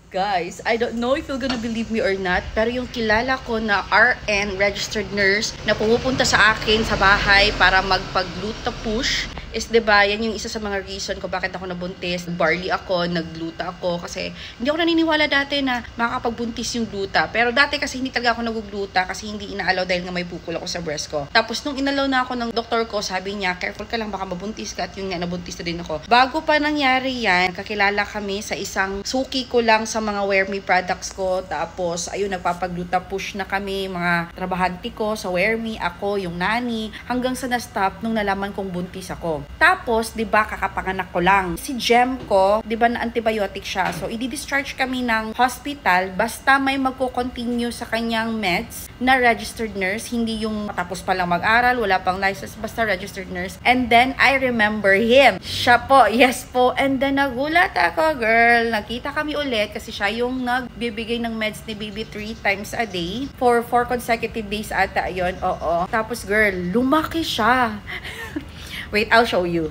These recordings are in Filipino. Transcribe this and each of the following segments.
Guys, I don't know if you're gonna believe me or not, pero yung kilala ko na RN, registered nurse, na pumupunta sa akin sa bahay para magpagluta push, is diba, yan yung isa sa mga reason ko bakit ako nabuntis. Barley ako, nagluta ako, kasi hindi ako naniniwala dati na makakapagbuntis yung gluta. Pero dati kasi hindi talaga ako nagugluta kasi hindi inaalaw dahil nga may bukol ako sa breast ko. Tapos nung inalaw na ako ng doktor ko, sabi niya, careful ka lang, baka mabuntis ka, at yun nga, nabuntis na din ako. Bago pa nangyari yan, kakilala kami sa isang suki ko lang sa mga Wear Me products ko. Tapos, ayun, nagpapagluta push na kami, mga trabahante ko sa Wear Me, ako, yung nani, hanggang sa na-stop nung nalaman kong buntis ako. Tapos, 'di ba, kakapanganak ko lang. Si Gem ko, 'di ba, na antibiotic siya. So, i-discharge kami ng hospital basta may magko-continue sa kanyang meds na registered nurse, hindi yung matapos pa lang mag-aral, wala pang license, basta registered nurse. And then I remember him. Siya po, yes po. And then nagulat ako, girl. Nakita kami ulit kasi siya yung nagbibigay ng meds ni baby 3 times a day for 4 consecutive days ata yon. Oo. Tapos, girl, lumaki siya. Wait, I'll show you.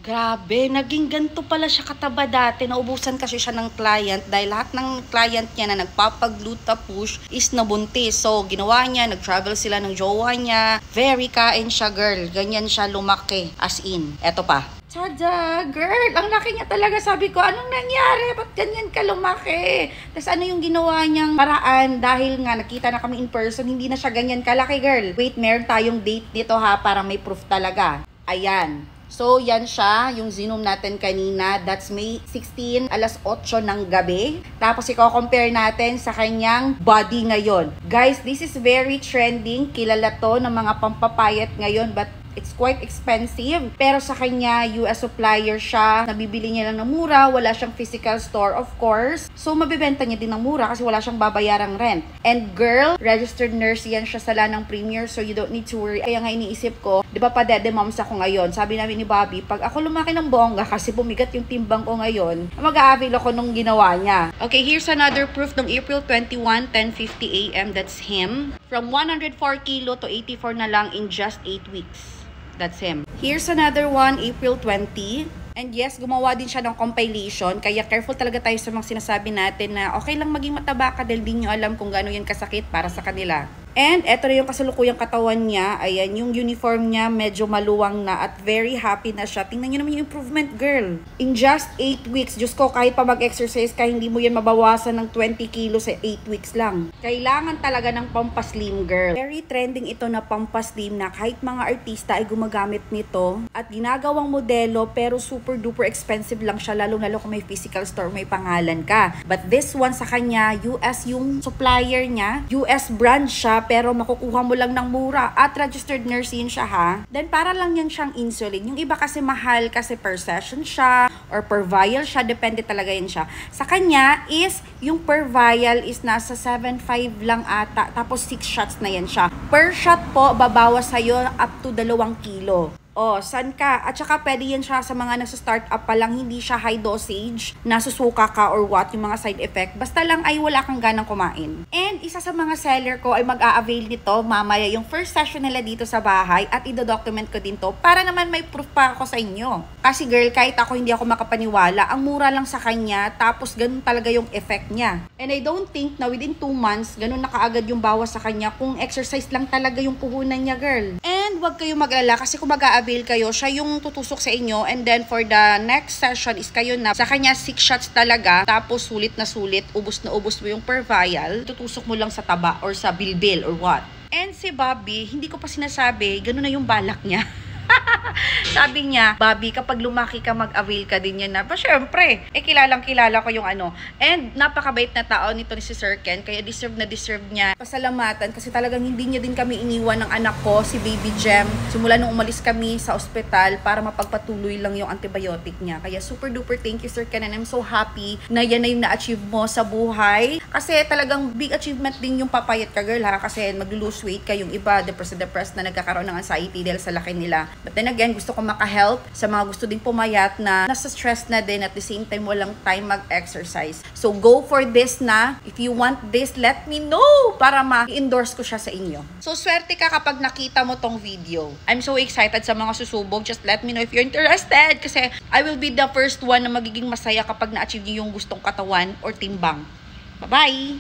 Grabe, naging ganito pala siya kataba dati. Naubusan kasi siya ng client dahil lahat ng client niya na nagpapagluta push is nabuntis. So, ginawa niya, nag-travel sila ng jowa niya. Very kain siya, girl. Ganyan siya lumaki. As in. Eto pa. Tada, girl, ang laki niya talaga. Sabi ko, anong nangyari? Ba't ganyan ka lumaki? Tapos ano yung ginawa niyang paraan? Dahil nga, nakita na kami in person, hindi na siya ganyan kalaki, girl. Wait, meron tayong date dito ha, para may proof talaga. Ayan. So, yan siya, yung Zoom natin kanina. That's May 16, alas 8 ng gabi. Tapos, i-compare natin sa kanyang body ngayon. Guys, this is very trending. Kilala to ng mga pampapayat ngayon, but it's quite expensive. Pero sa kanya, US supplier siya. Nabibili niya lang ng mura. Wala siyang physical store, of course. So, mabibenta niya din ng mura kasi wala siyang babayarang rent. And girl, registered nurse yan siya sa Lanang Premier, so you don't need to worry. Kaya nga iniisip ko, di ba pa dede moms ako ngayon? Sabi namin ni Bobby, pag ako lumaki ng bongga kasi bumigat yung timbang ko ngayon, mag-a-avail ako nung ginawa niya. Okay, here's another proof ng April 21, 10:50 AM. That's him. From 104 kilo to 84 na lang in just 8 weeks. That's him. Here's another one, April 20. And yes, gumawa din siya ng compilation. Kaya careful talaga tayo sa mga sinasabi natin na okay lang maging mataba ka dahil di nyo alam kung gaano yan kasakit para sa kanila. And eto na yung kasalukuyang katawan niya. Ayan, yung uniform niya medyo maluwang na at very happy na siya. Tingnan niyo naman yung improvement, girl. In just 8 weeks, Diyos ko, kahit pa mag-exercise ka, hindi mo yan mabawasan ng 20 kilos sa 8 weeks lang. Kailangan talaga ng pampaslim, girl. Very trending ito na pampaslim na kahit mga artista ay gumagamit nito. At ginagawang modelo pero super duper expensive lang siya, lalo-lalo kung may physical store, may pangalan ka. But this one sa kanya, US yung supplier niya. US brand siya, pero makukuha mo lang ng mura at registered nurse yun siya ha. Then para lang yan siyang insulin. Yung iba kasi mahal kasi per session siya or per vial siya, depende talaga yun siya. Sa kanya is yung per vial is nasa 7.5 lang ata, tapos 6 shots na yan siya. Per shot po babawas sa'yo up to 2 kilo. Oh, san ka? At saka pwede yan siya sa mga nasa-start up pa lang, hindi siya high dosage, nasusuka ka or what, yung mga side effect. Basta lang ay wala kang ganang kumain. And isa sa mga seller ko ay mag-a-avail nito mamaya yung first session nila dito sa bahay at i-document ko din to para naman may proof pa ako sa inyo. Kasi girl, kahit ako hindi ako makapaniwala, ang mura lang sa kanya, tapos ganun talaga yung effect niya. And I don't think na within 2 months, ganun na kaagad yung bawas sa kanya kung exercise lang talaga yung puhunan niya, girl. And wag kayong mag-alala kasi kung mag-a-avail kayo, siya yung tutusok sa inyo, and then for the next session is kayo na. Sa kanya 6 shots talaga, tapos sulit na sulit, ubos na ubos mo yung per vial, tutusok mo lang sa taba or sa bilbil or what. And si Bobby, hindi ko pa sinasabi, ganun na yung balak niya. Sabi niya, Bobby, kapag lumaki ka, mag-avail ka din yan na. Pa syempre, kilalang-kilala ko yung ano. And napakabait na tao nito ni si Sir Ken, kaya deserve na deserve niya pasalamatan kasi talagang hindi niya din kami iniwan ng anak ko, si Baby Gem. Simula nung umalis kami sa ospital para mapagpatuloy lang yung antibiotic niya. Kaya super duper thank you, Sir Ken, and I'm so happy na yan na yung na-achieve mo sa buhay. Kasi talagang big achievement din yung papayat ka, girl, ha? Kasi mag-lose weight ka, yung iba, depressed na nagkakaroon ng anxiety dahil sa laki nila. But then again, gusto ko maka-help sa mga gusto ding pumayat na nasa stress na din, at the same time walang time mag-exercise. So go for this na. If you want this, let me know para ma-endorse ko siya sa inyo. So swerte ka kapag nakita mo tong video. I'm so excited sa mga susubok. Just let me know if you're interested kasi I will be the first one na magiging masaya kapag na-achieve niyo yung gustong katawan or timbang. Bye-bye!